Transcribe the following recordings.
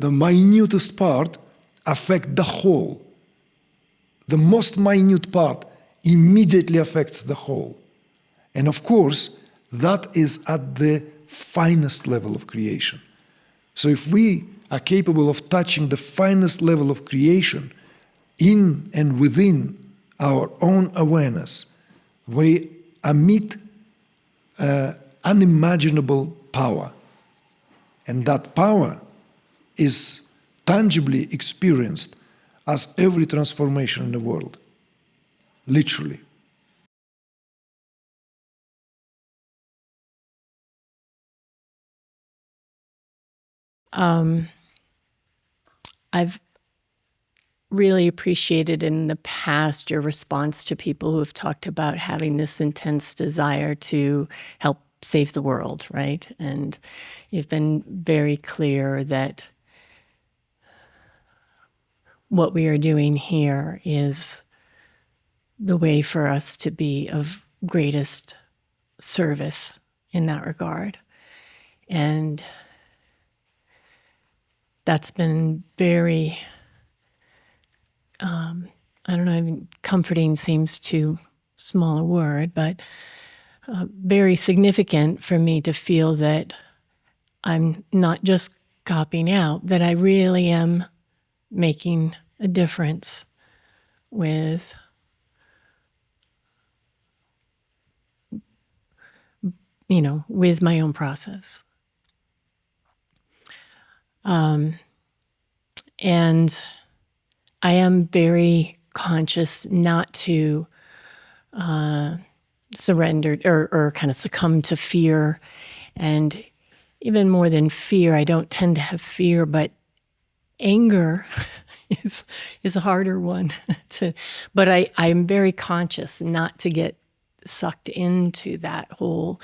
the minutest part affect the whole. The most minute part immediately affects the whole. And of course, that is at the finest level of creation. So if we are capable of touching the finest level of creation in and within our own awareness, we emit unimaginable power. And that power is tangibly experienced as every transformation in the world, literally. I've really appreciated in the past your response to people who have talked about having this intense desire to help save the world, right? And you've been very clear that what we are doing here is the way for us to be of greatest service in that regard. And that's been very, I don't know, comforting seems too small a word, but very significant for me to feel that I'm not just copying out, that I really am making a difference with with my own process. And I am very conscious not to surrender or kind of succumb to fear. And even more than fear, I don't tend to have fear, but anger is a harder one but I'm very conscious not to get sucked into that whole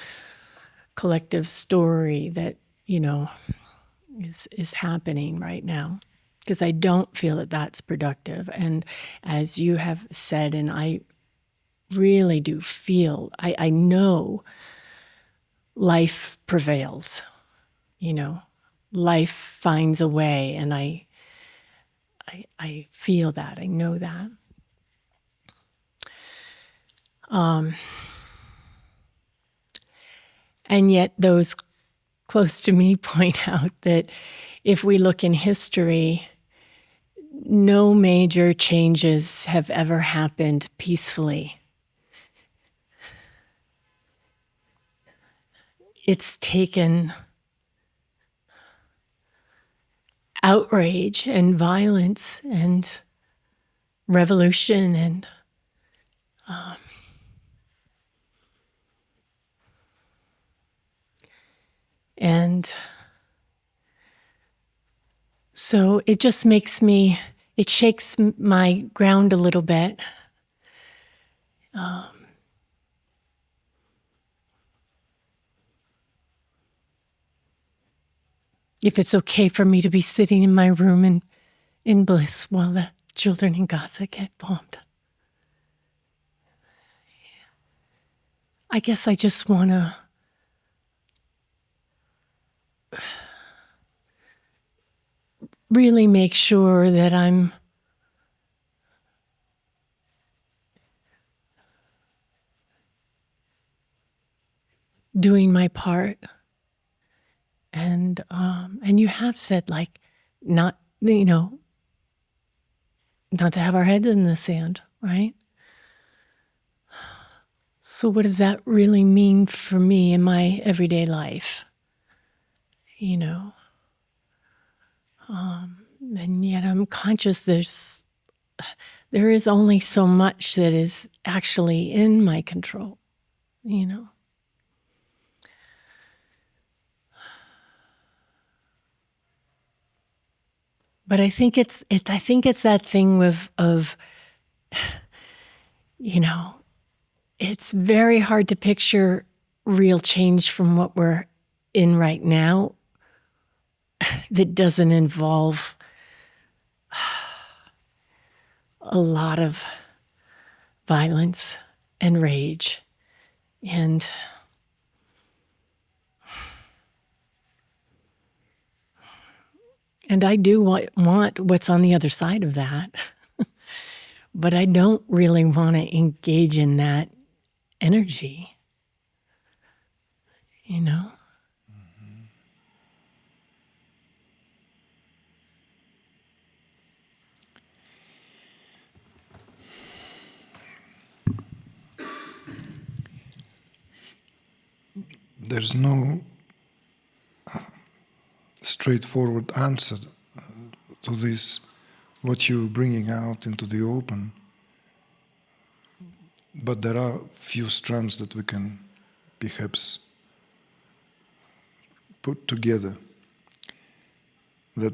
collective story that, is happening right now, because I don't feel that that's productive. And as you have said, and I really do feel, I know life prevails, life finds a way, and I feel that, I know that. And yet those close to me point out that if we look in history, no major changes have ever happened peacefully. It's taken outrage and violence and revolution and so it just it shakes my ground a little bit. If it's okay for me to be sitting in my room in bliss while the children in Gaza get bombed. I guess I just want to really make sure that I'm doing my part. And you have said, not to have our heads in the sand, right? So what does that really mean for me in my everyday life? And yet I'm conscious there is only so much that is actually in my control, But I think it's that thing of it's very hard to picture real change from what we're in right now that doesn't involve a lot of violence and rage and And I do want what's on the other side of that. But I don't really want to engage in that energy, you know? There's no straightforward answer to this, what you're bringing out into the open. But there are few strands that we can perhaps put together, that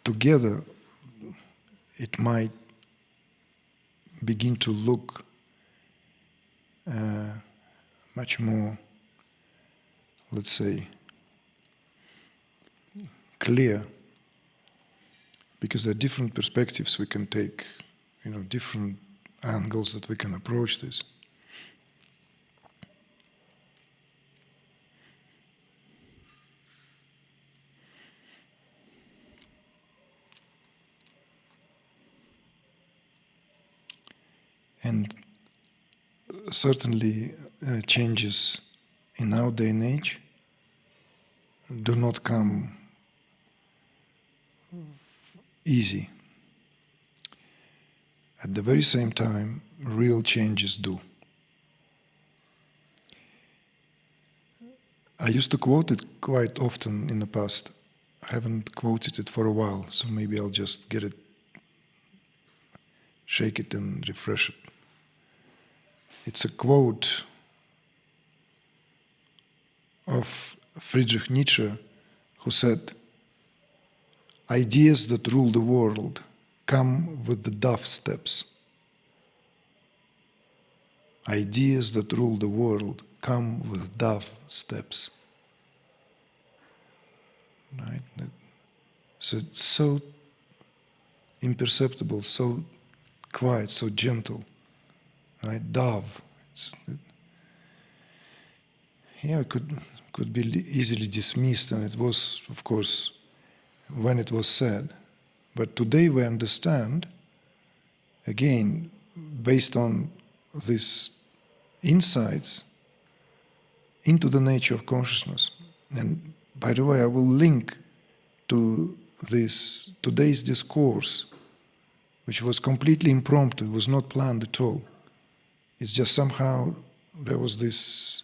together it might begin to look much more, let's say, clear, because there are different perspectives we can take, different angles that we can approach this. And certainly changes in our day and age do not come easy. At the very same time, real changes do. I used to quote it quite often in the past. I haven't quoted it for a while, so maybe I'll just get it, shake it and refresh it. It's a quote of Friedrich Nietzsche, who said, "Ideas that rule the world come with the dove steps. Ideas that rule the world come with dove steps." Right? So it's so imperceptible, so quiet, so gentle. Right? Dove. It could be easily dismissed, and it was, of course, when it was said. But today we understand, again, based on these insights into the nature of consciousness. And by the way, I will link to this today's discourse, which was completely impromptu, it was not planned at all. It's just somehow there was this,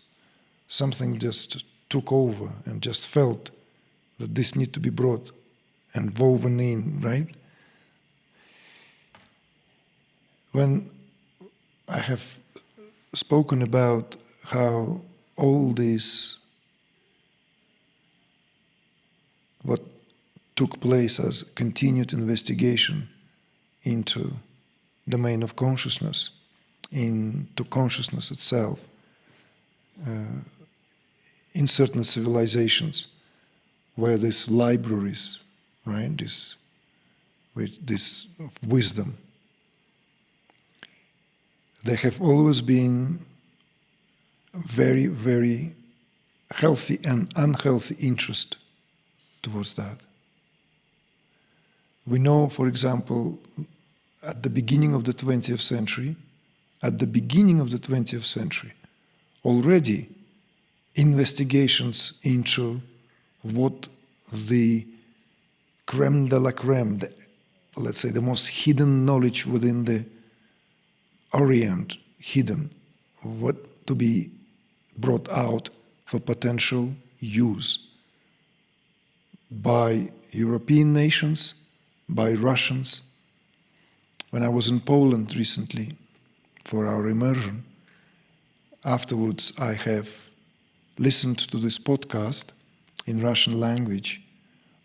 something just took over and just felt that this need to be brought and woven in, right? When I have spoken about how all this, what took place as continued investigation into the domain of consciousness, into consciousness itself, in certain civilizations where these libraries, right, this wisdom, there have always been very, very healthy and unhealthy interest towards that. We know, for example, at the beginning of the 20th century, already investigations into what the creme de la creme, let's say the most hidden knowledge within the Orient, hidden, what to be brought out for potential use by European nations, by Russians. When I was in Poland recently for our immersion, afterwards I have listened to this podcast in Russian language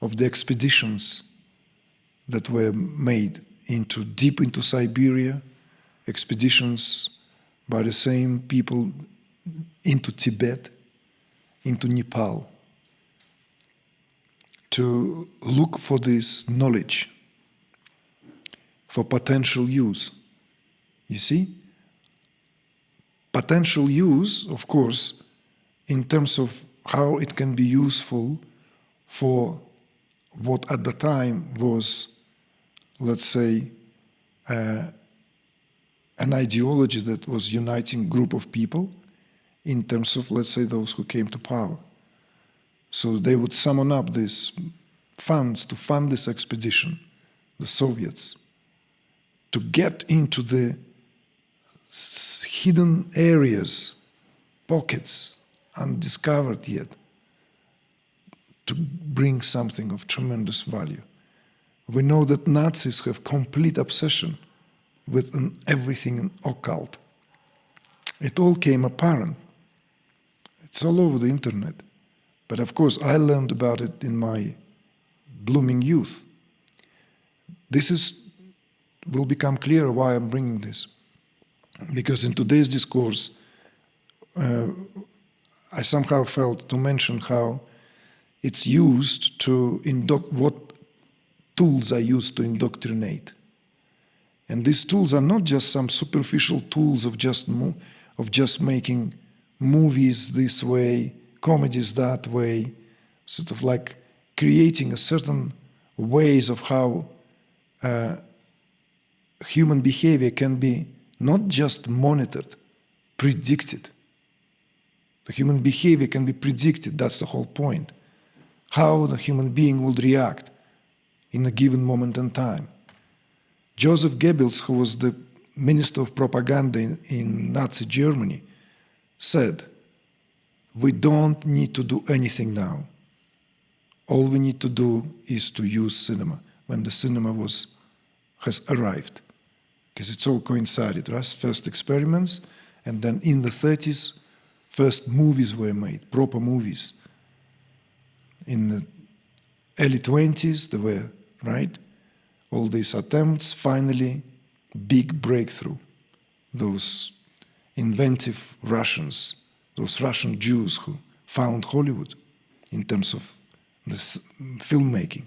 of the expeditions that were made deep into Siberia, expeditions by the same people into Tibet, into Nepal, to look for this knowledge for potential use. You see? Potential use, of course, in terms of how it can be useful for what at the time was, let's say, an ideology that was uniting a group of people in terms of, let's say, those who came to power. So they would summon up these funds to fund this expedition, the Soviets, to get into the hidden areas, pockets, undiscovered yet, to bring something of tremendous value. We know that Nazis have complete obsession with everything occult. It all came apparent. It's all over the internet. But of course, I learned about it in my blooming youth. Will become clearer why I'm bringing this. Because in today's discourse, I somehow felt to mention how it's used to what tools are used to indoctrinate. And these tools are not just some superficial tools of just making movies this way, comedies that way, sort of like creating a certain ways of how human behavior can be not just monitored, predicted. The human behavior can be predicted, that's the whole point. How the human being will react in a given moment in time. Joseph Goebbels, who was the minister of propaganda in Nazi Germany, said, "We don't need to do anything now. All we need to do is to use cinema," when the cinema has arrived. Because it's all coincided, right? First experiments, and then in the 30s, first movies were made, proper movies. In the early 20s, there were, right, all these attempts, finally, big breakthrough. Those inventive Russians, those Russian Jews who found Hollywood in terms of the filmmaking.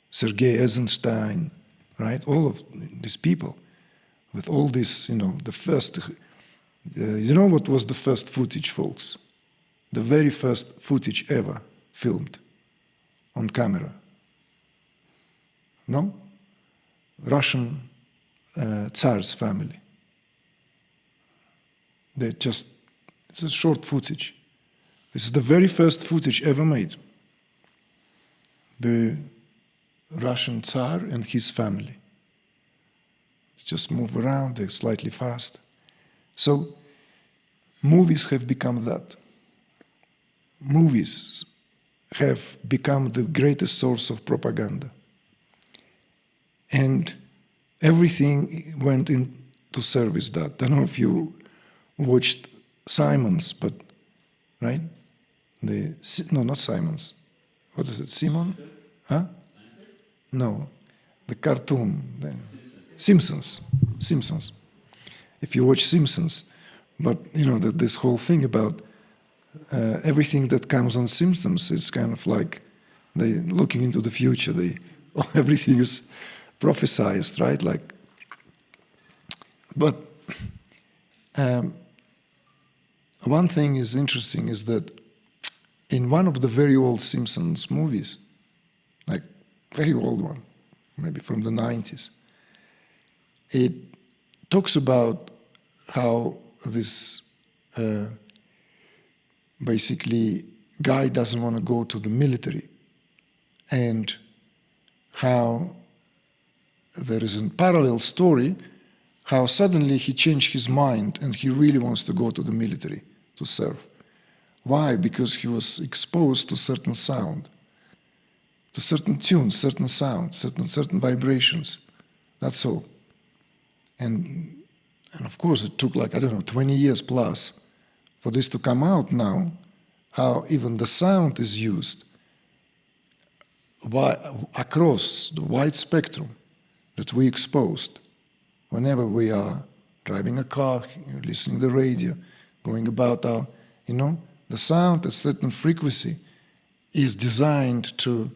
Sergei Eisenstein, right, all of these people. With all this, the first, what was the first footage, folks? The very first footage ever filmed on camera. No? Russian Tsar's family. It's a short footage. This is the very first footage ever made. The Russian Tsar and his family. Just move around, they're slightly fast. So, movies have become that. Movies have become the greatest source of propaganda. And everything went into service that. I don't know if you watched Simon's, but, right? No, not Simon's. What is it, Simon? Huh? No, the cartoon. Simpsons. If you watch Simpsons, but this whole thing about everything that comes on Simpsons is kind of like they looking into the future. Everything is prophesized, right? But one thing is interesting is that in one of the very old Simpsons movies, like very old one, maybe from the 90s. It talks about how this basically guy doesn't want to go to the military, and how there is a parallel story how suddenly he changed his mind and he really wants to go to the military to serve. Why? Because he was exposed to certain sound, to certain tunes, certain sound, certain vibrations. That's all. And of course, it took 20 years plus for this to come out now, how even the sound is used across the wide spectrum that we exposed whenever we are driving a car, listening to the radio, going about our, the sound at certain frequency is designed to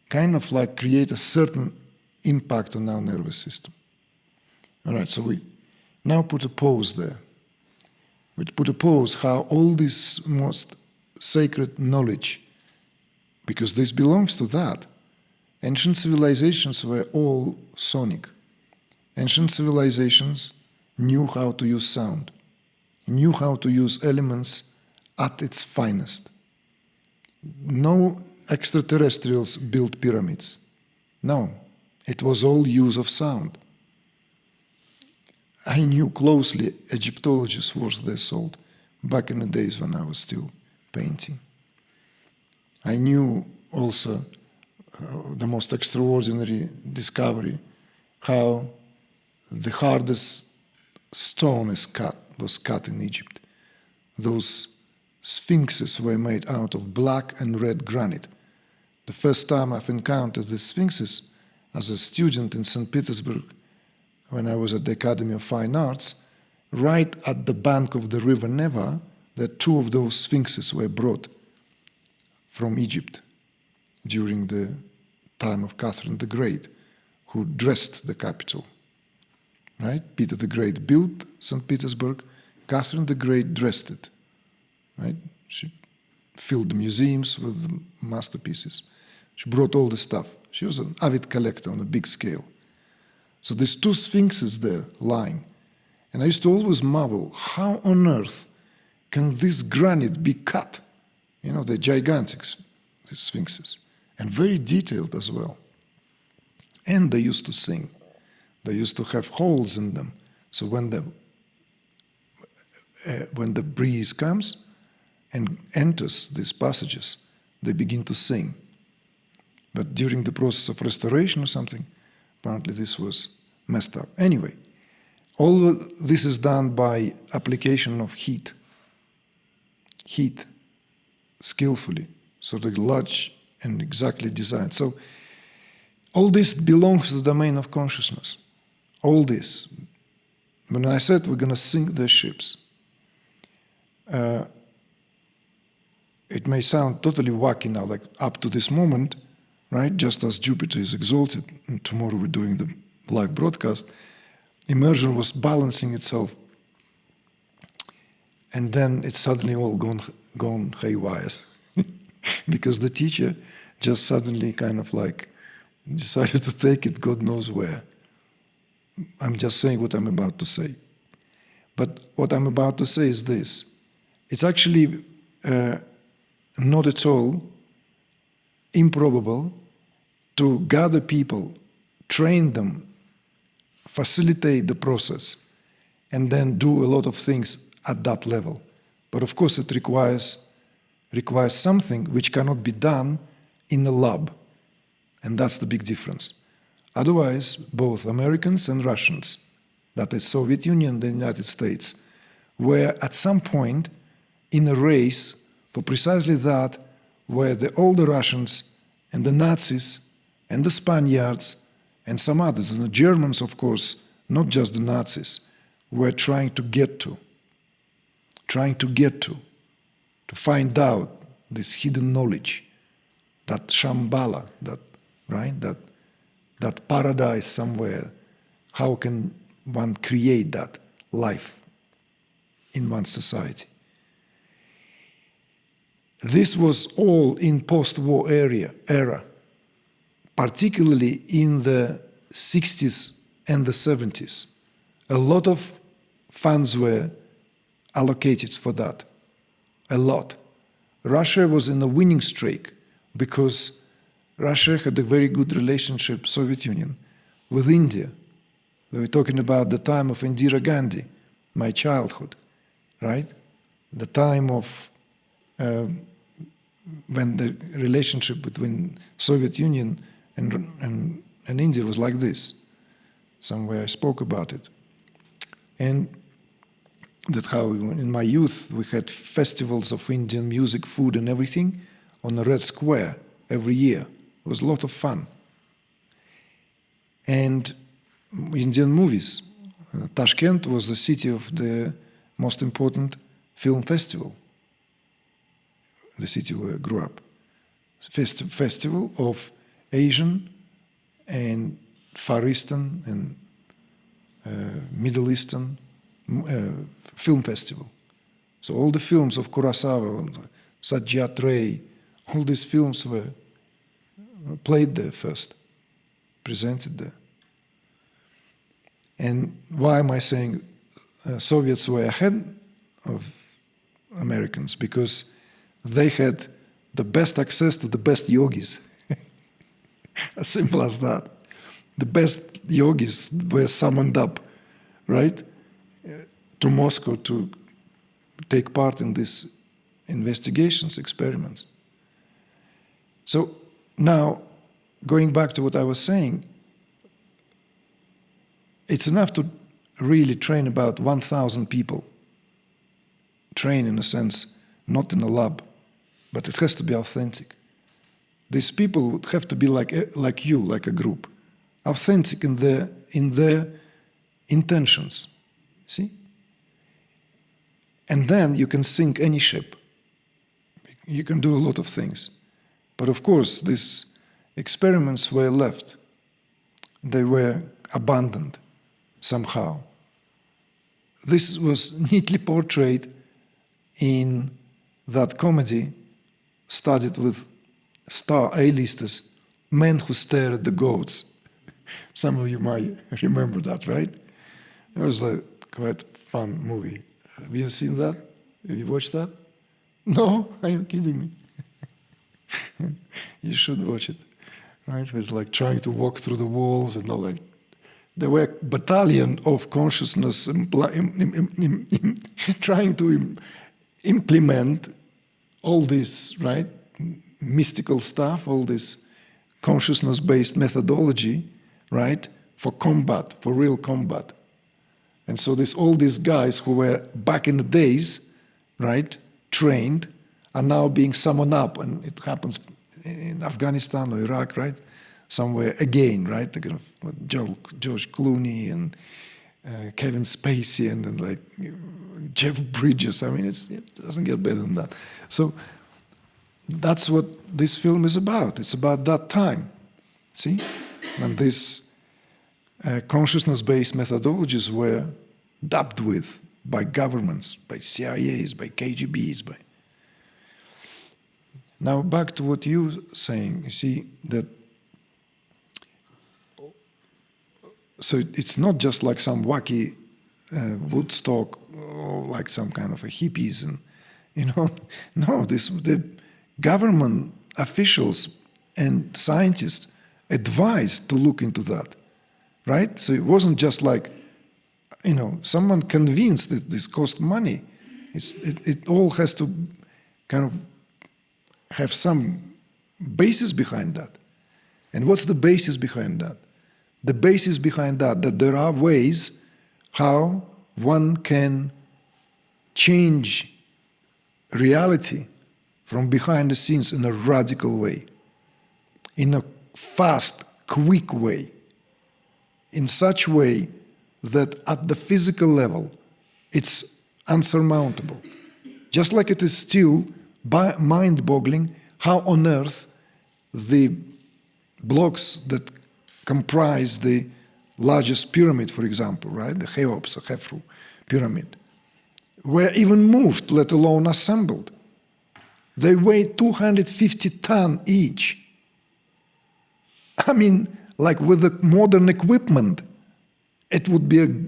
kind of create a certain impact on our nervous system. All right, so we now put a pause there. We put a pause how all this most sacred knowledge, because this belongs to that, Ancient civilizations were all sonic. Ancient civilizations knew how to use sound, knew how to use elements at its finest. No extraterrestrials built pyramids. No, it was all use of sound. I knew closely Egyptologists worth their salt back in the days when I was still painting. I knew also the most extraordinary discovery, how the hardest stone was cut in Egypt. Those sphinxes were made out of black and red granite. The first time I've encountered the sphinxes as a student in St. Petersburg, when I was at the Academy of Fine Arts, right at the bank of the river Neva, that two of those sphinxes were brought from Egypt during the time of Catherine the Great, who dressed the capital. Right? Peter the Great built St. Petersburg, Catherine the Great dressed it. Right? She filled the museums with the masterpieces. She brought all the stuff. She was an avid collector on a big scale. So there's two sphinxes there lying. And I used to always marvel, how on earth can this granite be cut? You know, they're gigantic, the sphinxes, and very detailed as well. And they used to sing. They used to have holes in them. So when the breeze comes and enters these passages, they begin to sing. But during the process of restoration or something, apparently this was messed up. Anyway, all this is done by application of heat, skillfully, so the large and exactly designed. So all this belongs to the domain of consciousness. All this. When I said we're going to sink the ships, it may sound totally wacky now, like up to this moment, right? Just as Jupiter is exalted, and tomorrow we're doing the live broadcast, immersion was balancing itself, and then it's suddenly all gone haywire, because the teacher just suddenly kind of like decided to take it God knows where. I'm just saying what I'm about to say. But what I'm about to say is this. It's actually not at all improbable to gather people, train them, facilitate the process, and then do a lot of things at that level. But of course it requires something which cannot be done in a lab. And that's the big difference. Otherwise, both Americans and Russians, that is Soviet Union and the United States, were at some point in a race for precisely that, where the older Russians and the Nazis and the Spaniards and some others, and the Germans, of course, not just the Nazis, were trying to get to, to find out this hidden knowledge, that Shambhala, that paradise somewhere. How can one create that life in one's society? This was all in post-war era, particularly in the 60s and the 70s. A lot of funds were allocated for that, a lot. Russia was in a winning streak because Russia had a very good relationship, Soviet Union, with India. We were talking about the time of Indira Gandhi, my childhood, right? The time of when the relationship between Soviet Union and India was like this. Somewhere I spoke about it. And that how in my youth we had festivals of Indian music, food and everything on the Red Square every year. It was a lot of fun. And Indian movies. Tashkent was the city of the most important film festival, the city where I grew up. Festival of Asian and Far Eastern and Middle Eastern film festival. So all the films of Kurosawa, Satyajit Ray, all these films were played there first, presented there. And why am I saying Soviets were ahead of Americans? Because they had the best access to the best yogis. As simple as that. The best yogis were summoned up, right, to Moscow to take part in these investigations, experiments. So now, going back to what I was saying, it's enough to really train about 1,000 people. Train in a sense, not in a lab, but it has to be authentic. These people would have to be like you, like a group, authentic in their intentions. See? And then you can sink any ship. You can do a lot of things. But of course, these experiments were left. They were abandoned somehow. This was neatly portrayed in that comedy started with star A-listers, Men Who Stare at the Goats. Some of you might remember that, right? It was a quite fun movie. Have you seen that? Have you watched that? No? Are you kidding me? You should watch it. Right? It was like trying to walk through the walls and all that. There were a battalion of consciousness trying to implement all this, right, mystical stuff, all this consciousness-based methodology, right, for combat, for real combat. And so all these guys who were back in the days, right, trained, are now being summoned up, and it happens in Afghanistan or Iraq, right, somewhere again, right, George Clooney and Kevin Spacey and like Jeff Bridges. I mean, it doesn't get better than that. So that's what this film is about. It's about that time, see? When these consciousness-based methodologies were dabbed with by governments, by CIAs, by KGBs, by... Now back to what you're saying, you see, that so it's not just like some wacky Woodstock or like some kind of a hippies and, no, the government officials and scientists advised to look into that, right? So it wasn't just like, someone convinced that this cost money. It all has to kind of have some basis behind that. And what's the basis behind that? The basis behind that there are ways how one can change reality from behind the scenes in a radical way, in a fast, quick way, in such way that at the physical level it's unsurmountable. Just like it is still mind-boggling how on earth the blocks that comprise the largest pyramid, for example, right, the Cheops or Khafre pyramid, were even moved, let alone assembled. They weigh 250 tons each. I mean, like with the modern equipment, it would be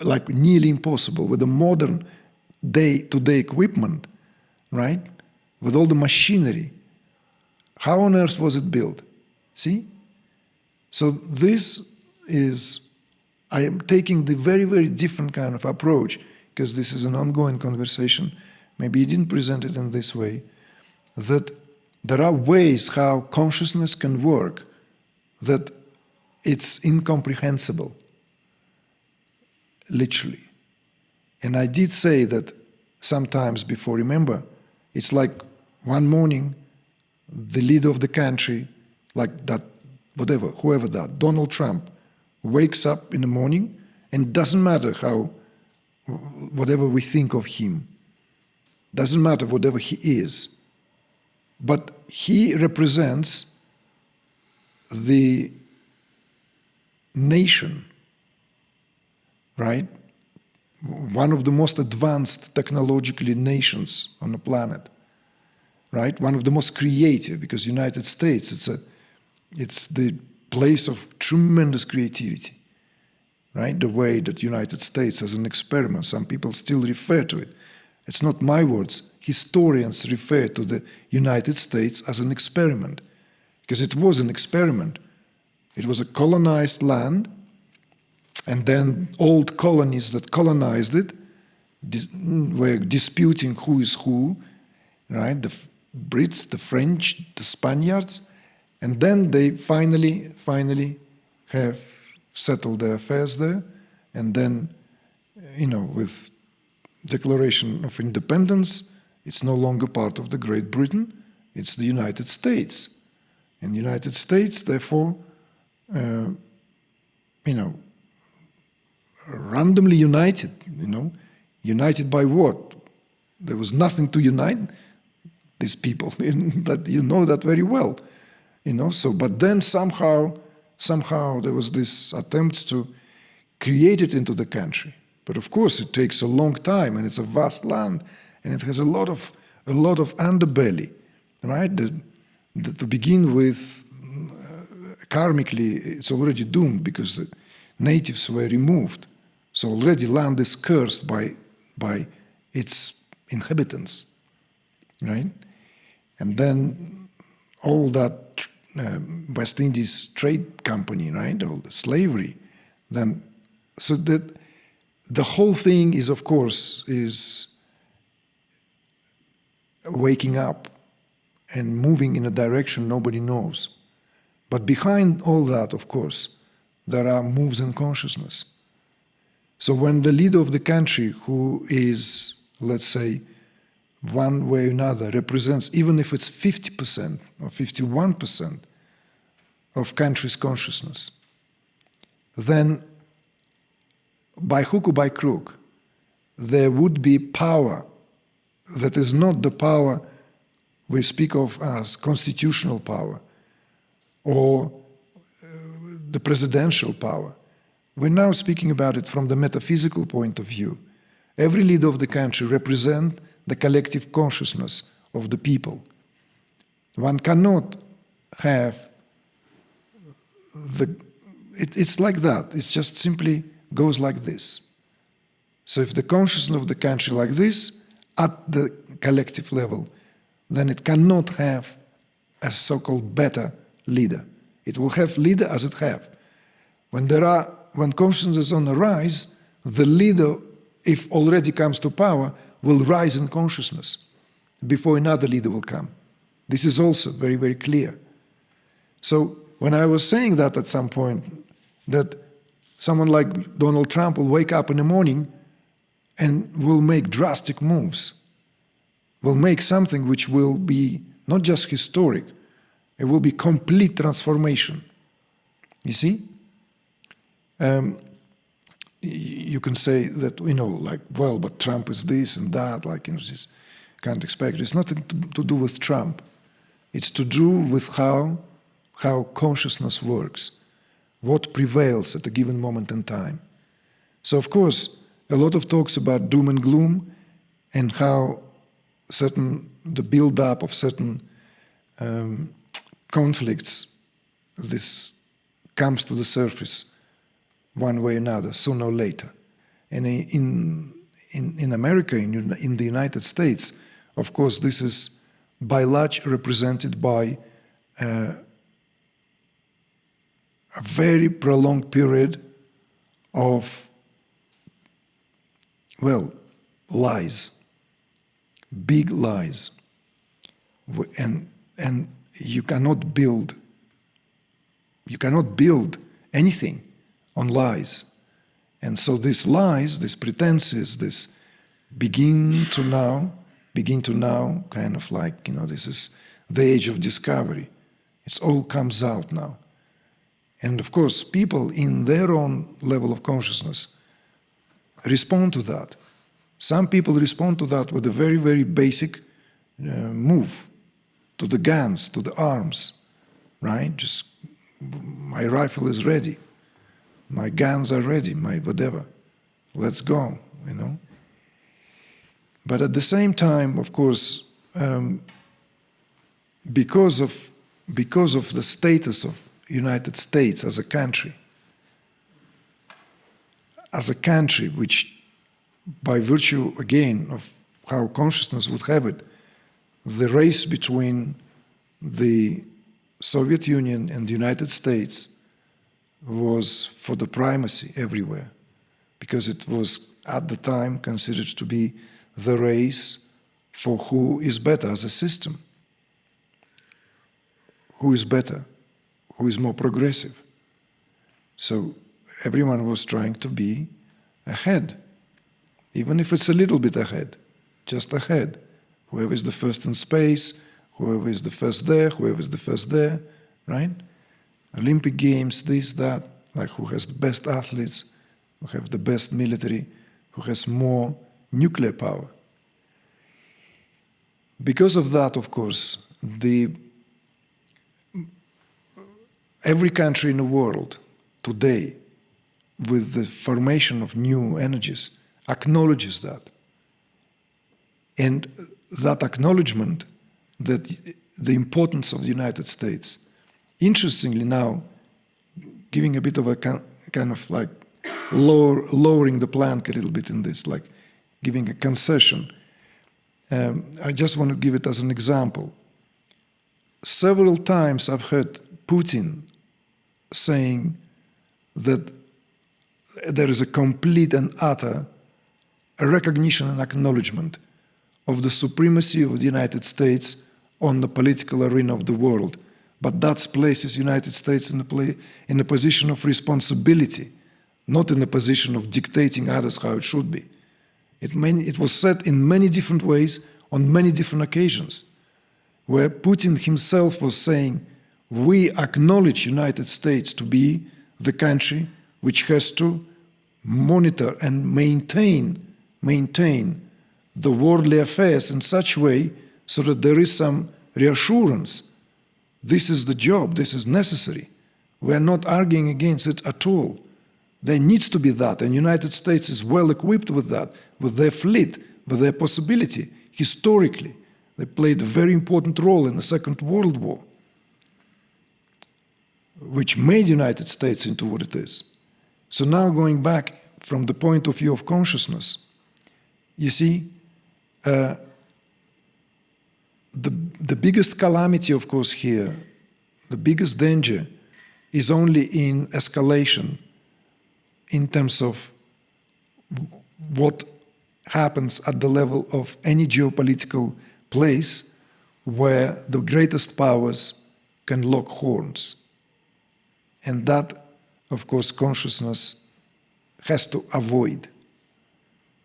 like nearly impossible with the modern day-to-day equipment, right? With all the machinery. How on earth was it built? See? So this is, I am taking the very, very different kind of approach, because this is an ongoing conversation. Maybe you didn't present it in this way, that there are ways how consciousness can work that it's incomprehensible, literally. And I did say that sometimes before, remember, it's like one morning, the leader of the country, like that, whatever, whoever that, Donald Trump, wakes up in the morning, and doesn't matter how, whatever we think of him, doesn't matter whatever he is, but he represents the nation, right? One of the most advanced technologically nations on the planet, right? One of the most creative, because United States, it's the place of tremendous creativity, right? The way that United States as an experiment, some people still refer to it. It's not my words. Historians refer to the United States as an experiment, because it was an experiment. It was a colonized land, and then old colonies that colonized it were disputing who is who, right? The Brits, the French, the Spaniards, and then they finally have settled their affairs there, and then, with Declaration of Independence, it's no longer part of the Great Britain, it's the United States. And the United States, therefore, randomly united, united by what? There was nothing to unite these people, that you know that very well, but then somehow there was this attempt to create it into the country. But of course it takes a long time, and it's a vast land, and it has a lot of underbelly, right? To begin with, karmically, it's already doomed because the natives were removed. So already land is cursed by its inhabitants, right? And then all that West Indies trade company, right? All the slavery, then so that the whole thing is, of course, is waking up and moving in a direction nobody knows. But behind all that, of course, there are moves in consciousness. So when the leader of the country, who is, let's say, one way or another, represents, even if it's 50% or 51% of country's consciousness, then by hook or by crook, there would be power that is not the power we speak of as constitutional power or the presidential power. We're now speaking about it from the metaphysical point of view. Every leader of the country represents the collective consciousness of the people. One cannot have it's like that. It just simply goes like this. So if the consciousness of the country like this, at the collective level, then it cannot have a so-called better leader. It will have leader as it have. When consciousness is on the rise, the leader, if already comes to power, will rise in consciousness before another leader will come. This is also very, very clear. So when I was saying that at some point, that someone like Donald Trump will wake up in the morning and will make drastic moves, will make something which will be not just historic, it will be complete transformation. You see? You can say that, but Trump is this and that, just can't expect. It's nothing to do with Trump. It's to do with how consciousness works, what prevails at a given moment in time. So, of course, a lot of talks about doom and gloom and how the build-up of certain conflicts, this comes to the surface one way or another, sooner or later. And in America, in the United States, of course, this is by large represented by a very prolonged period of, lies, big lies. And you cannot build anything on lies. And so these lies, these pretenses, this begin to now kind of this is the age of discovery. It all comes out now. And of course, people in their own level of consciousness respond to that. Some people respond to that with a very, very basic move, to the guns, to the arms, right? Just, my rifle is ready. My guns are ready, my whatever. Let's go, But at the same time, of course, because of the status of United States as a country which, by virtue again of how consciousness would have it, the race between the Soviet Union and the United States was for the primacy everywhere, because it was at the time considered to be the race for who is better as a system, who is better, who is more progressive. So everyone was trying to be ahead, even if it's a little bit ahead, just ahead. Whoever is the first in space, whoever is the first there, right? Olympic Games, this, that, like who has the best athletes, who have the best military, who has more nuclear power. Because of that, of course, every country in the world today, with the formation of new energies, acknowledges that. And that acknowledgement, that the importance of the United States, interestingly now, giving a bit of a kind of like lowering the plank a little bit in this, like giving a concession. I just want to give it as an example. Several times I've heard Putin saying that there is a complete and utter recognition and acknowledgement of the supremacy of the United States on the political arena of the world. But that places the United States in a position of responsibility, not in a position of dictating others how it should be. It was said in many different ways on many different occasions, where Putin himself was saying, we acknowledge United States to be the country which has to monitor and maintain the worldly affairs in such a way so that there is some reassurance. This is the job, this is necessary. We are not arguing against it at all. There needs to be that, and the United States is well equipped with that, with their fleet, with their possibility. Historically, they played a very important role in the Second World War, which made the United States into what it is. So now going back from the point of view of consciousness, you see, the biggest calamity, of course, here, the biggest danger is only in escalation in terms of what happens at the level of any geopolitical place where the greatest powers can lock horns. And that, of course, consciousness has to avoid.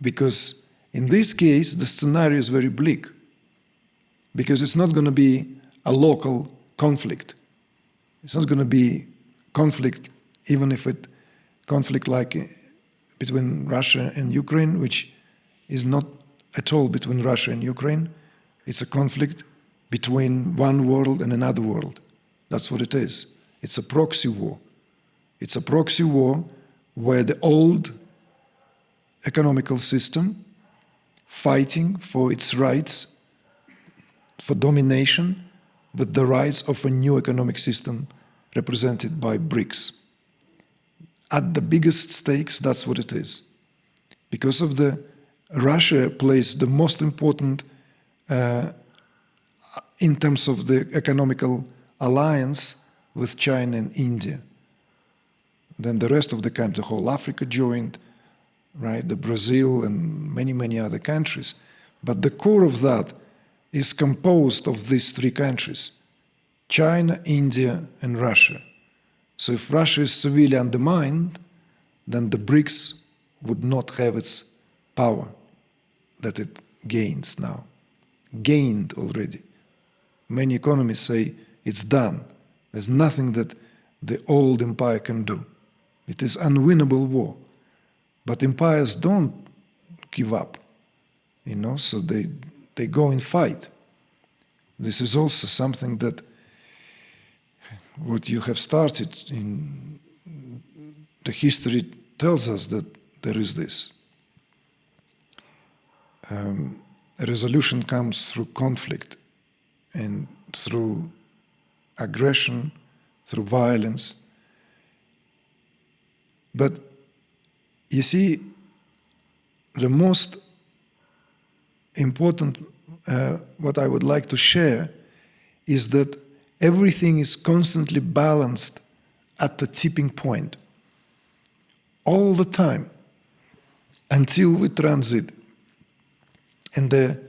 Because in this case, the scenario is very bleak. Because it's not going to be a local conflict. It's not going to be conflict, even if it conflict like between Russia and Ukraine, which is not at all between Russia and Ukraine. It's a conflict between one world and another world. That's what it is. It's a proxy war. It's a proxy war where the old economical system fighting for its rights, for domination, with the rights of a new economic system represented by BRICS. At the biggest stakes, that's what it is. Because of Russia plays the most important in terms of the economical alliance with China and India. Then the rest of the country, the whole Africa joined, right? The Brazil and many, many other countries. But the core of that is composed of these three countries: China, India, and Russia. So if Russia is severely undermined, then the BRICS would not have its power that it gains now. Gained already. Many economists say it's done. There's nothing that the old empire can do. It is unwinnable war. But empires don't give up, so they go and fight. This is also something that what you have started in the history tells us, that there is this. A resolution comes through conflict, and through aggression, through violence. But you see, the most important, what I would like to share, is that everything is constantly balanced at the tipping point, all the time, until we transit. And there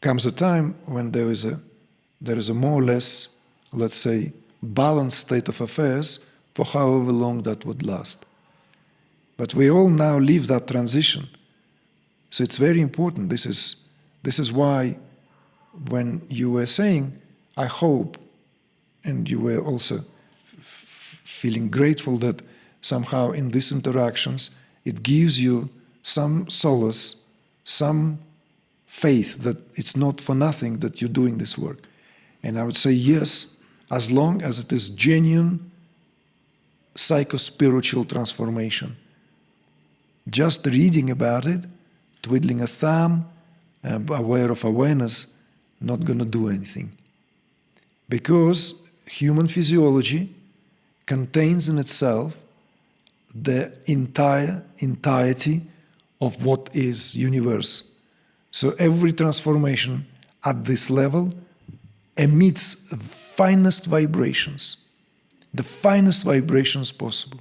comes a time when there is a more or less, let's say, balanced state of affairs for however long that would last. But we all now live that transition. So it's very important. This is why when you were saying, I hope, and you were also feeling grateful that somehow in these interactions it gives you some solace, some faith that it's not for nothing that you're doing this work. And I would say yes, as long as it is genuine psycho-spiritual transformation. Just reading about it, twiddling a thumb, aware of awareness, not going to do anything. Because human physiology contains in itself the entirety of what is universe. So every transformation at this level emits the finest vibrations possible.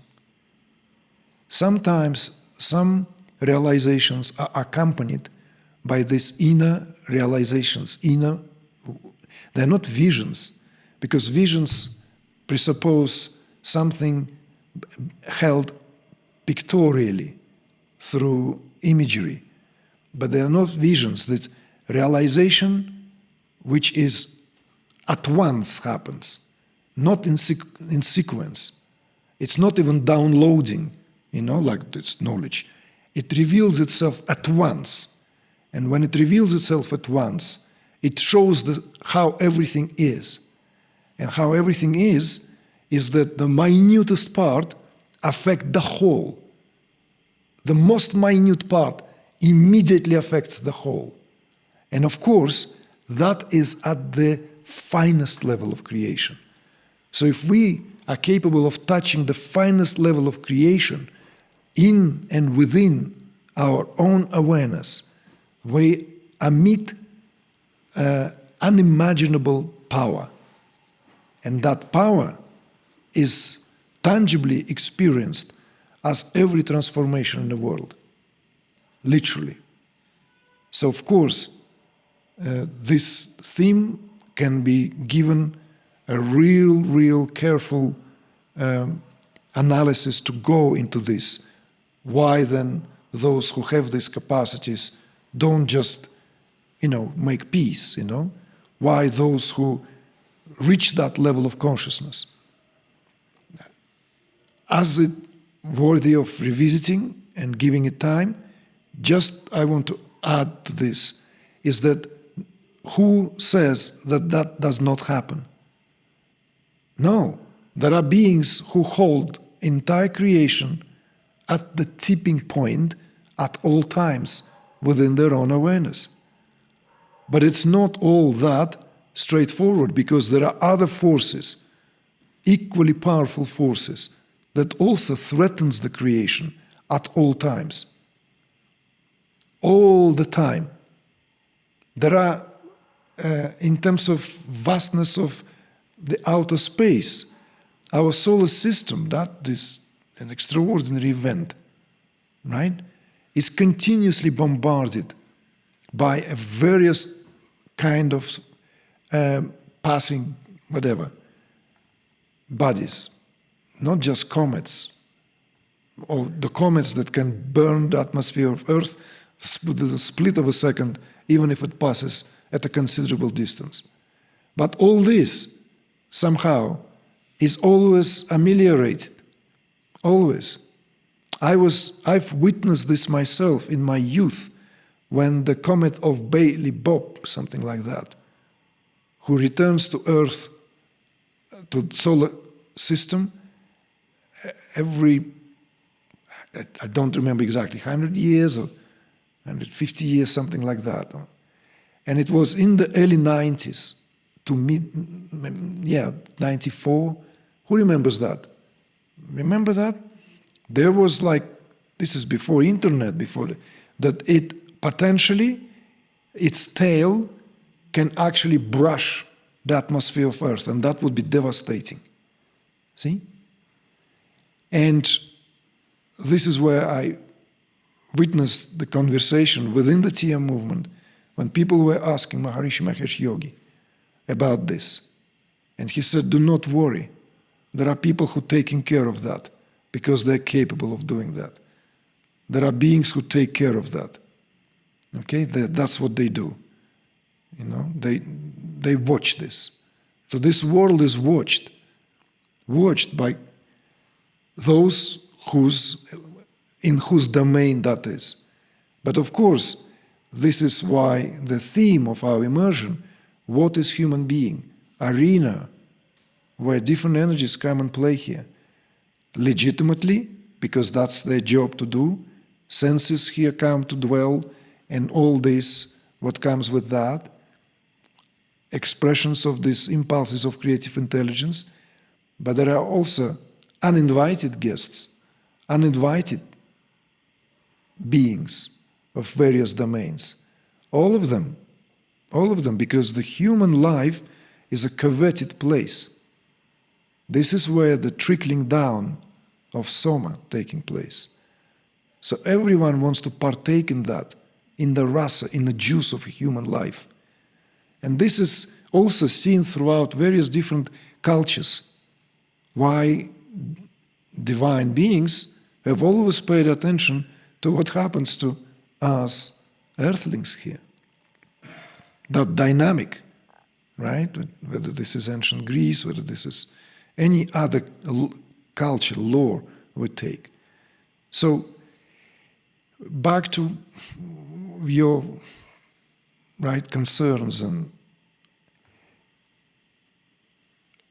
Sometimes some realizations are accompanied by these inner realizations. They're not visions, because visions presuppose something held pictorially through imagery. But they are not visions. That realization which is at once happens, not in sequence. It's not even downloading, like this knowledge. It reveals itself at once. And when it reveals itself at once, it shows how everything is. And how everything is that the minutest part affects the whole. The most minute part immediately affects the whole. And of course, that is at the finest level of creation. So if we are capable of touching the finest level of creation in and within our own awareness, we emit unimaginable power. And that power is tangibly experienced as every transformation in the world. Literally. So of course, this theme can be given a real careful analysis to go into this. Why then those who have these capacities don't just, make peace, Why those who reach that level of consciousness? As it worthy of revisiting and giving it time, just I want to add to this, is that who says that that does not happen? No, there are beings who hold entire creation at the tipping point at all times within their own awareness. But it's not all that straightforward, because there are other forces, equally powerful forces, that also threatens the creation at all times. All the time. There are, in terms of vastness of the outer space, our solar system, that is an extraordinary event, right, is continuously bombarded by a various kind of passing, bodies, not just comets, or the comets that can burn the atmosphere of Earth with the split of a second, even if it passes at a considerable distance. But all this, somehow, is always ameliorated. Always. I've witnessed this myself in my youth, when the comet of Bailey-Bopp, something like that, who returns to Earth, to the solar system, every, I don't remember exactly, 100 years or 150 years, something like that. And it was in the early 90s. to mid, 94. Who remembers that? Remember that? There was like, this is before internet, that it potentially, its tail can actually brush the atmosphere of Earth, and that would be devastating. See? And this is where I witnessed the conversation within the TM movement when people were asking Maharishi Mahesh Yogi about this. And he said, do not worry. There are people who are taking care of that because they're capable of doing that. There are beings who take care of that. Okay, that's what they do. You know, they watch this. So this world is watched by those in whose domain that is. But of course, this is why the theme of our immersion, what is human being, arena, where different energies come and play here. Legitimately, because that's their job to do, senses here come to dwell, and all this, what comes with that, expressions of these impulses of creative intelligence, but there are also uninvited guests, uninvited beings of various domains. All of them, because the human life is a coveted place. This is where the trickling down of Soma taking place. So everyone wants to partake in that, in the rasa, in the juice of human life. And this is also seen throughout various different cultures, why divine beings have always paid attention to what happens to us earthlings here. That dynamic, right? Whether this is ancient Greece, whether this is any other culture, lore we take. So, back to your concerns, and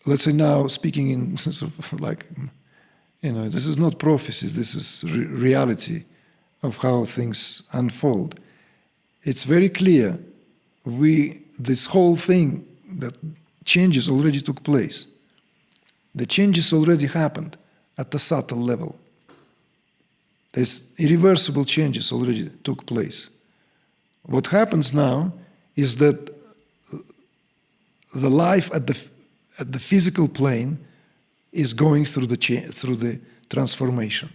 let's say now speaking in sort of like, this is not prophecies, this is reality of how things unfold. It's very clear this whole thing, that changes already took place. The changes already happened at the subtle level. There's irreversible changes already took place. What happens now is that the life at the physical plane is going through the transformation.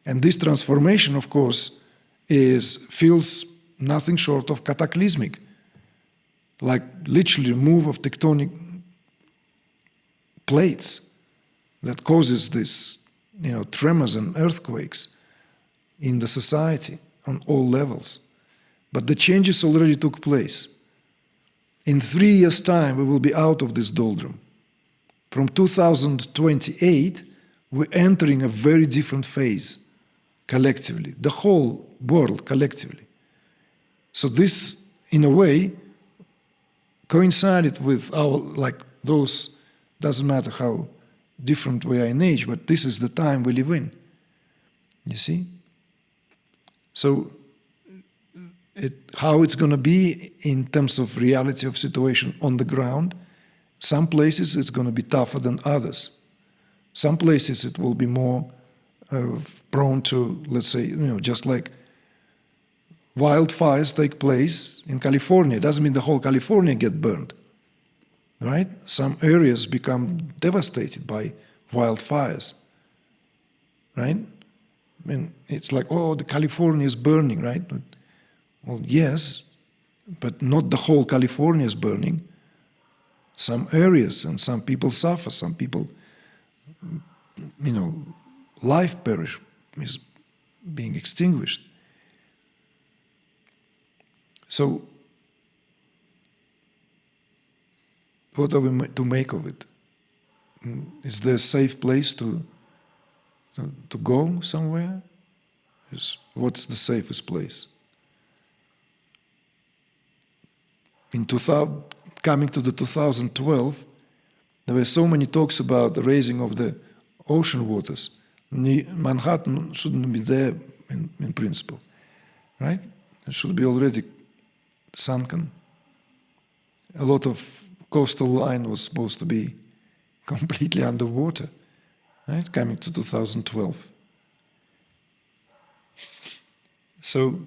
And this transformation, of course, feels nothing short of cataclysmic, like literally move of tectonic plates that causes this, tremors and earthquakes in the society on all levels. But the changes already took place. In 3 years' time, we will be out of this doldrum. From 2028, we're entering a very different phase collectively, the whole world collectively. So this, in a way, coincided with those, doesn't matter how different we are in age, but this is the time we live in. You see? So how it's going to be in terms of reality of situation on the ground, some places it's going to be tougher than others. Some places it will be more prone to, let's say, just like wildfires take place in California. It doesn't mean the whole California get burned, right? Some areas become devastated by wildfires, right? I mean, it's like, the California is burning, right? Well, yes, but not the whole California is burning. Some areas and some people suffer, some people, life is being extinguished. So, what are we to make of it? Is there a safe place to go somewhere? What's the safest place? Coming to the 2012, there were so many talks about the raising of the ocean waters. Manhattan shouldn't be there in principle, right? It should be already sunken. A lot of coastal line was supposed to be completely underwater, right? Coming to 2012. So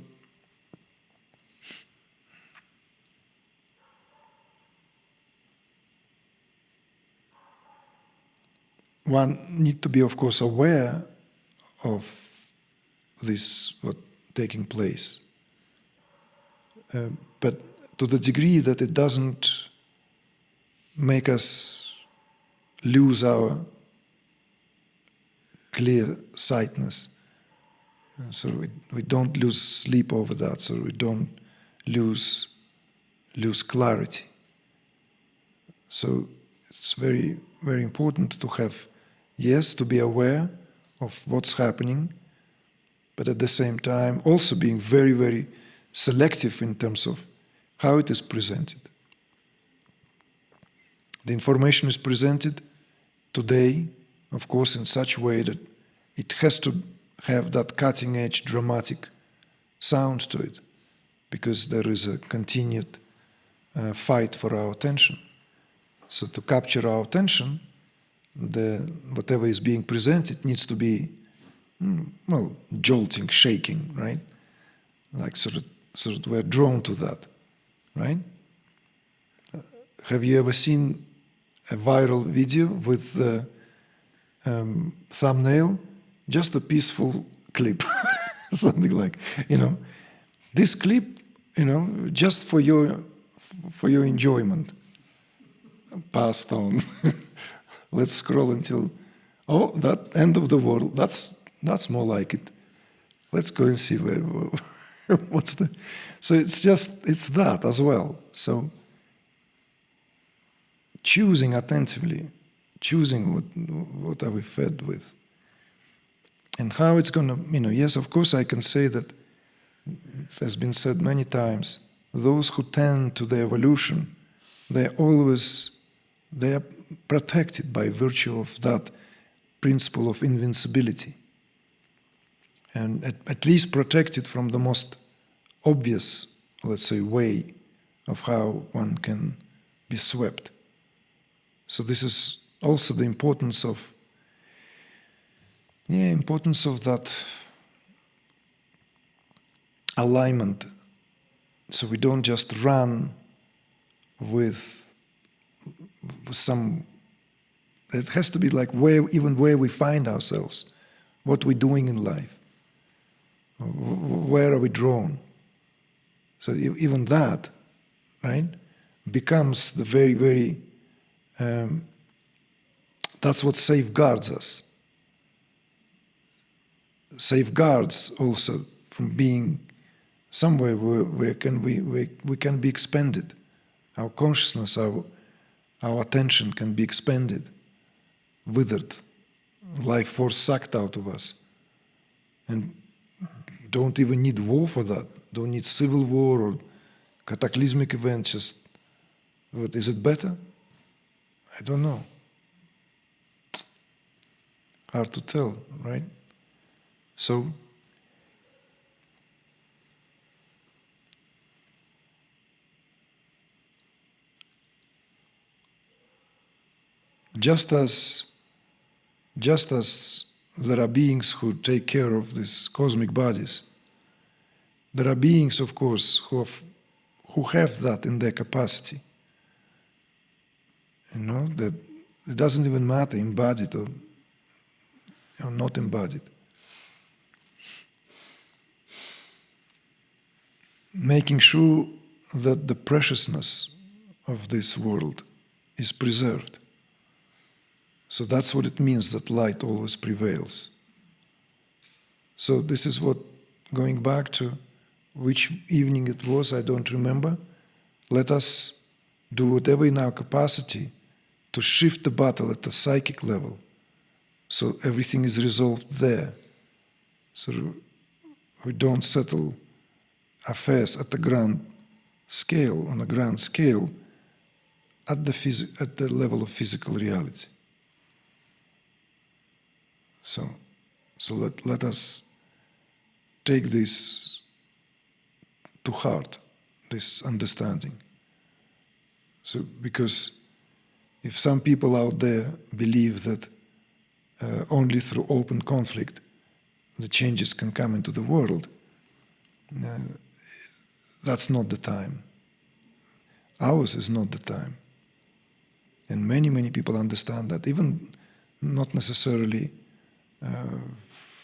one need to be, of course, aware of this what taking place, but to the degree that it doesn't make us lose our clear sightness. So we don't lose sleep over that, so we don't lose clarity. So it's very, very important to have, yes, to be aware of what's happening, but at the same time also being very, very selective in terms of how it is presented. The information is presented today, of course, in such a way that it has to have that cutting-edge, dramatic sound to it, because there is a continued fight for our attention. So to capture our attention, whatever is being presented needs to be, jolting, shaking, right? Like sort of we're drawn to that, right? Have you ever seen a viral video with the thumbnail, just a peaceful clip, something like, this clip, just for your enjoyment. Passed on. Let's scroll until, that end of the world. That's more like it. Let's go and see what's the. So it's that as well. So choosing attentively, choosing what are we fed with, and how it's going to, yes, of course I can say that it has been said many times, those who tend to the evolution, they are protected by virtue of that principle of invincibility, and at least protected from the most obvious, let's say, way of how one can be swept. So this is also the importance of that alignment. So we don't just run with some. It has to be like where we find ourselves, what we're doing in life, where are we drawn. So even that, right, becomes the very, very. That's what safeguards us. Safeguards also from being somewhere where we can be expanded. Our consciousness, our attention can be expanded, withered, life force sucked out of us. And don't even need war for that. Don't need civil war or cataclysmic event. Just, what, is it better? I don't know. Hard to tell, right? So, just as there are beings who take care of these cosmic bodies, there are beings, of course, who have that in their capacity. That it doesn't even matter, embodied or not embodied. Making sure that the preciousness of this world is preserved. So that's what it means that light always prevails. So this is what, going back to which evening it was, I don't remember, let us do whatever in our capacity to shift the battle at the psychic level, so everything is resolved there. So we don't settle affairs at the grand scale, on a grand scale, at the level of physical reality. So let us take this to heart, this understanding, So, because if some people out there believe that only through open conflict the changes can come into the world, that's not the time. Ours is not the time. And many, many people understand that, even not necessarily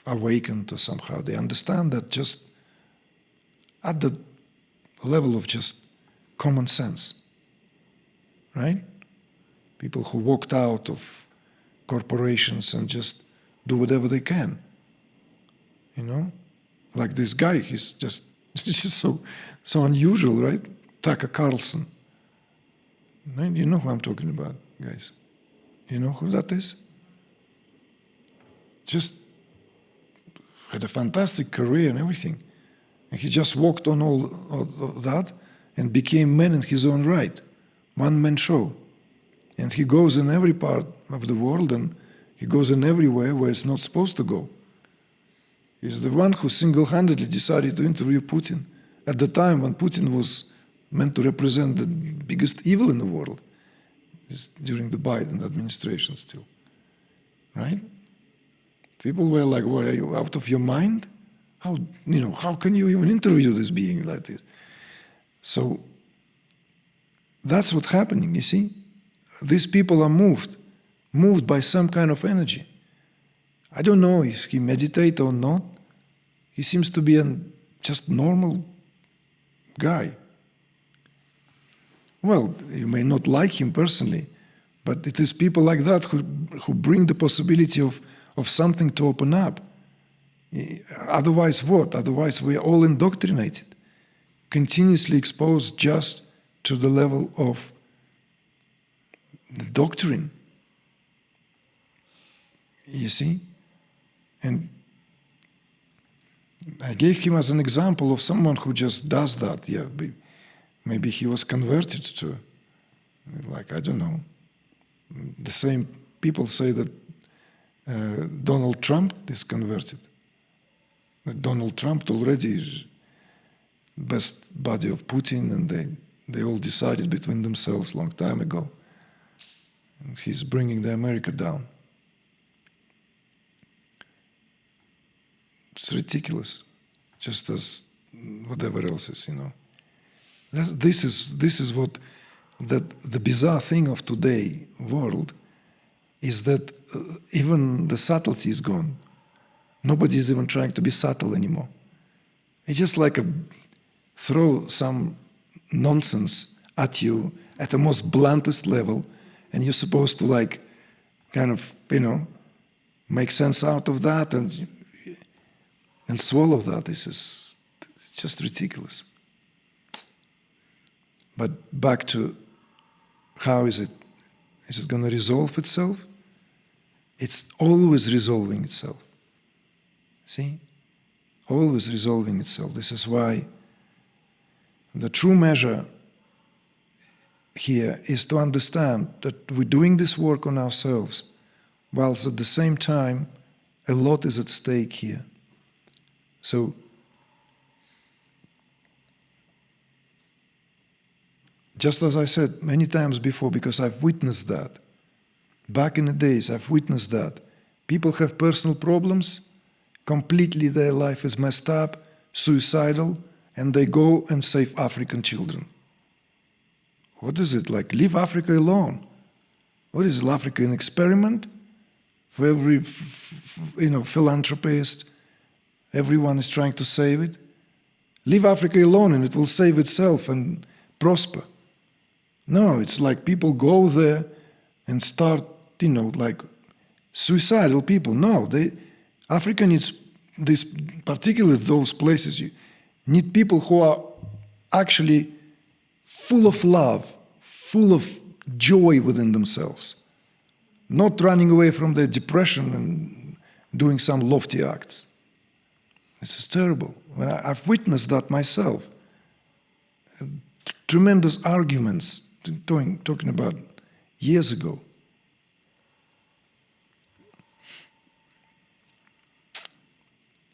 awakened or somehow. They understand that just at the level of just common sense, right? People who walked out of corporations and just do whatever they can, you know? Like this guy, he's just so unusual, right? Tucker Carlson. Right? You know who I'm talking about, guys. You know who that is? Just had a fantastic career and everything. And he just walked on all of that and became man in his own right. One-man show. And he goes in every part of the world, and he goes in everywhere where it's not supposed to go. He's the one who single-handedly decided to interview Putin at the time when Putin was meant to represent the biggest evil in the world. It's during the Biden administration still. Right? People were like, "What, are you out of your mind? How can you even interview this being like this?" So that's what's happening, you see? These people are moved by some kind of energy. I don't know if he meditates or not. He seems to be a just normal guy. Well, you may not like him personally, but it is people like that who bring the possibility of something to open up. Otherwise what? Otherwise we are all indoctrinated, continuously exposed just to the level of the doctrine. You see? And I gave him as an example of someone who just does that. Yeah, maybe he was converted to, like, I don't know. The same people say that Donald Trump is converted. Donald Trump already is best buddy of Putin, and they all decided between themselves a long time ago. And he's bringing the America down. It's ridiculous, just as whatever else is, you know. This is what the bizarre thing of today world is, that even the subtlety is gone. Nobody's even trying to be subtle anymore. It's just like throw some nonsense at you at the most bluntest level, and you're supposed to like kind of, make sense out of that and swallow that. This is just ridiculous. But back to how is it going to resolve itself? It's always resolving itself. See? Always resolving itself. This is why the true measure here is to understand that we're doing this work on ourselves, whilst at the same time a lot is at stake here. So just as I said many times before, because I've witnessed that, back in the days I've witnessed that, people have personal problems, completely their life is messed up, suicidal, and they go and save African children. What is it like? Leave Africa alone. What is Africa, an experiment for every philanthropist? Everyone is trying to save it. Leave Africa alone and it will save itself and prosper. No, it's like people go there and start, like suicidal people. No, Africa needs this, particularly those places. You need people who are actually full of love, full of joy within themselves, not running away from their depression and doing some lofty acts. It's terrible. I've witnessed that myself. Tremendous arguments, talking about years ago.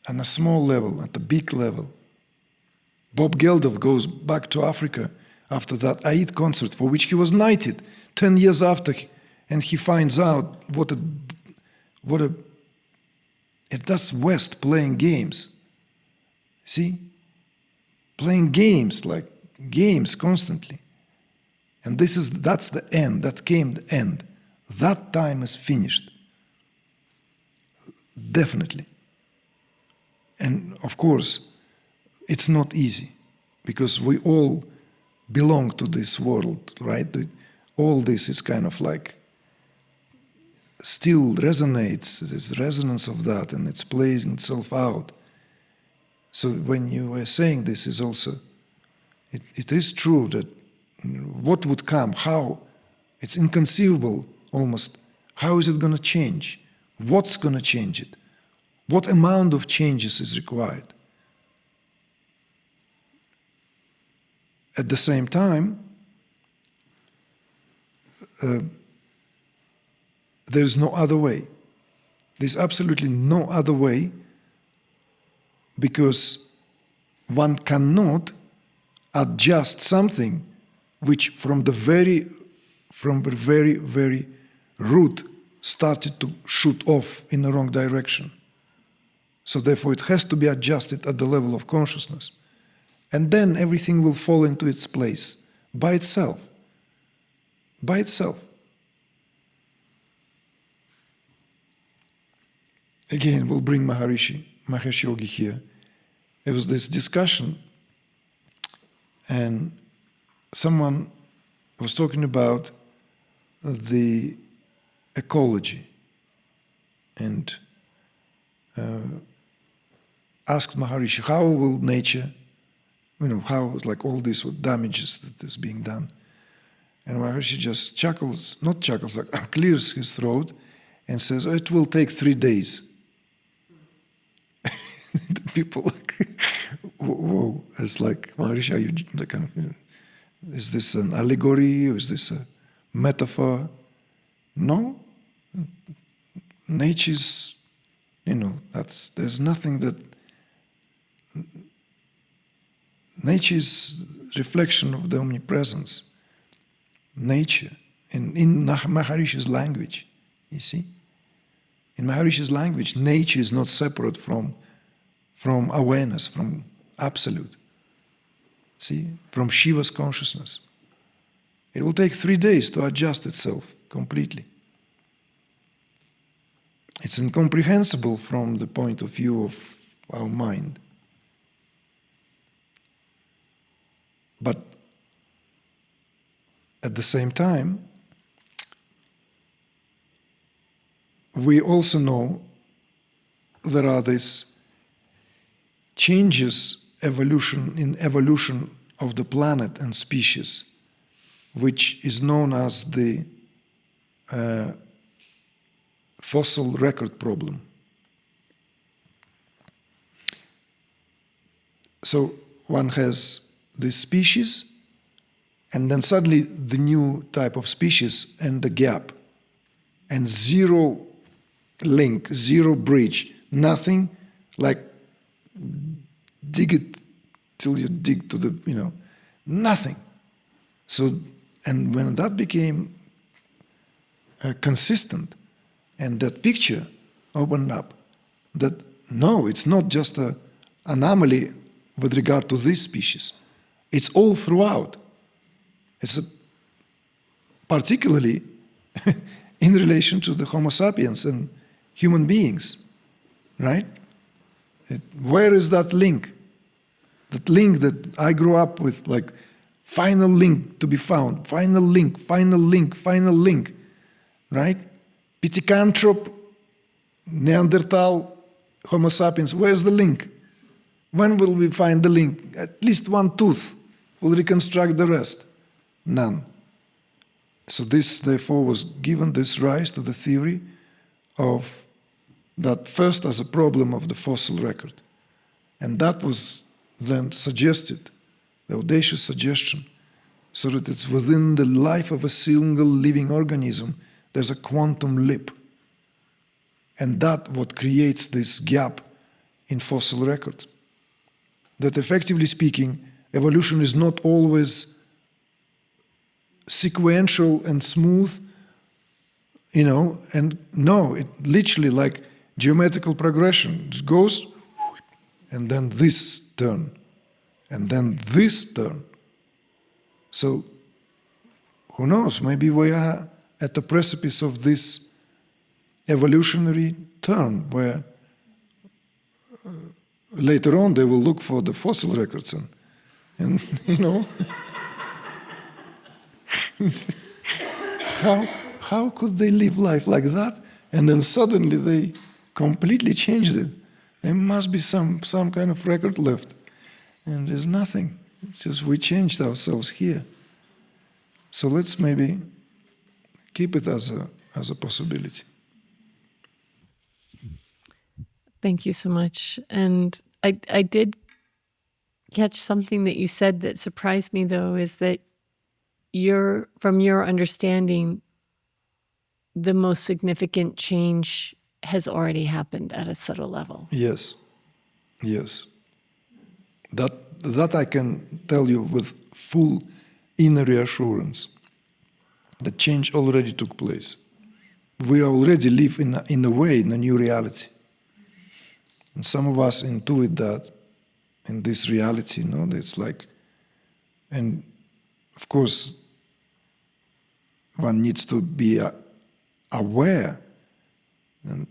On a small level, at the big level. Bob Geldof goes back to Africa after that Aid concert, for which he was knighted 10 years after, and he finds out that's West playing games. See? Playing games, like games constantly. And that's the end, that came the end. That time is finished. Definitely. And of course, it's not easy, because we all belong to this world, right? All this is kind of like still resonates, there's resonance of that, and it's playing itself out. So when you were saying this is also, it is true that what would come, how, it's inconceivable almost, how is it going to change? What's going to change it? What amount of changes is required? At the same time, there's no other way. There's absolutely no other way, because one cannot adjust something which from the very, very root started to shoot off in the wrong direction. So therefore it has to be adjusted at the level of consciousness. And then everything will fall into its place by itself. By itself. Again, we'll bring Mahesh Yogi here. There was this discussion, and someone was talking about the ecology, and asked Maharishi, how will nature, how like all this with damages that is being done. And Maharishi just chuckles, not chuckles, like clears his throat and says, it will take 3 days. People like, whoa, it's like, Maharishi, are you the kind of, is this an allegory or is this a metaphor? No. Nature's, there's nothing that, nature is reflection of the omnipresence. Nature, in Maharishi's language, you see? In Maharishi's language, nature is not separate from awareness, from absolute. See? From Shiva's consciousness. It will take 3 days to adjust itself completely. It's incomprehensible from the point of view of our mind. But at the same time, we also know there are these changes in evolution of the planet and species, which is known as the fossil record problem. So one has this species, and then suddenly the new type of species and the gap, and zero link, zero bridge, nothing, like dig it till you dig to the, nothing. So, and when that became consistent, and that picture opened up, that no, it's not just an anomaly with regard to this species. It's all throughout. It's particularly in relation to the Homo sapiens and human beings, right? Where is that link? That link that I grew up with, like final link to be found, final link, final link, final link, right? Pithecanthrope, Neanderthal, Homo sapiens, where's the link? When will we find the link? At least one tooth will reconstruct the rest. None. So this, therefore, was given this rise to the theory of that first as a problem of the fossil record. And that was then suggested, the audacious suggestion, so that it's within the life of a single living organism, there's a quantum leap. And that what creates this gap in fossil record. That effectively speaking, evolution is not always sequential and smooth, you know, and no, it literally like geometrical progression. It goes, and then this turn, and then this turn. So, who knows, maybe we are at the precipice of this evolutionary turn where later on they will look for the fossil records and you know, how could they live life like that and then suddenly they completely changed it? There must be some kind of record left, and there's nothing. It's just we changed ourselves here. So let's maybe keep it as a possibility. Thank you so much. And I did catch something that you said that surprised me, though, is that from your understanding, the most significant change has already happened at a subtle level. Yes. That I can tell you with full inner reassurance. The change already took place. We already live in a way in a new reality. And some of us intuit that in this reality, you know, it's like, and of course, one needs to be aware, and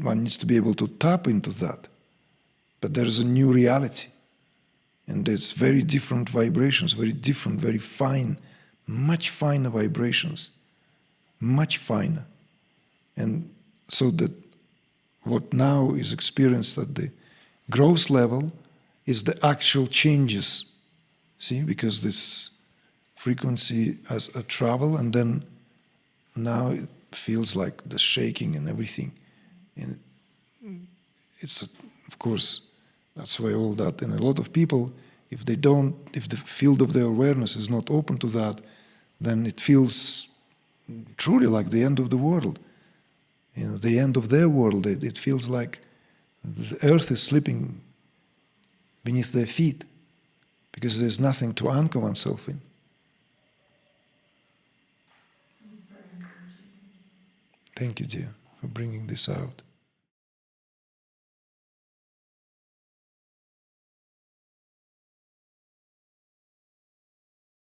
one needs to be able to tap into that. But there is a new reality, and it's very different vibrations, very different, very fine, much finer vibrations, much finer. And so that what now is experienced at the gross level is the actual changes, see, because this frequency has a travel, and then now it feels like the shaking and everything. And it's, of course, that's why all that, and a lot of people, if the field of their awareness is not open to that, then it feels truly like the end of the world. You know, the end of their world. It feels like the earth is slipping beneath their feet because there's nothing to anchor oneself in. Thank you, dear, for bringing this out.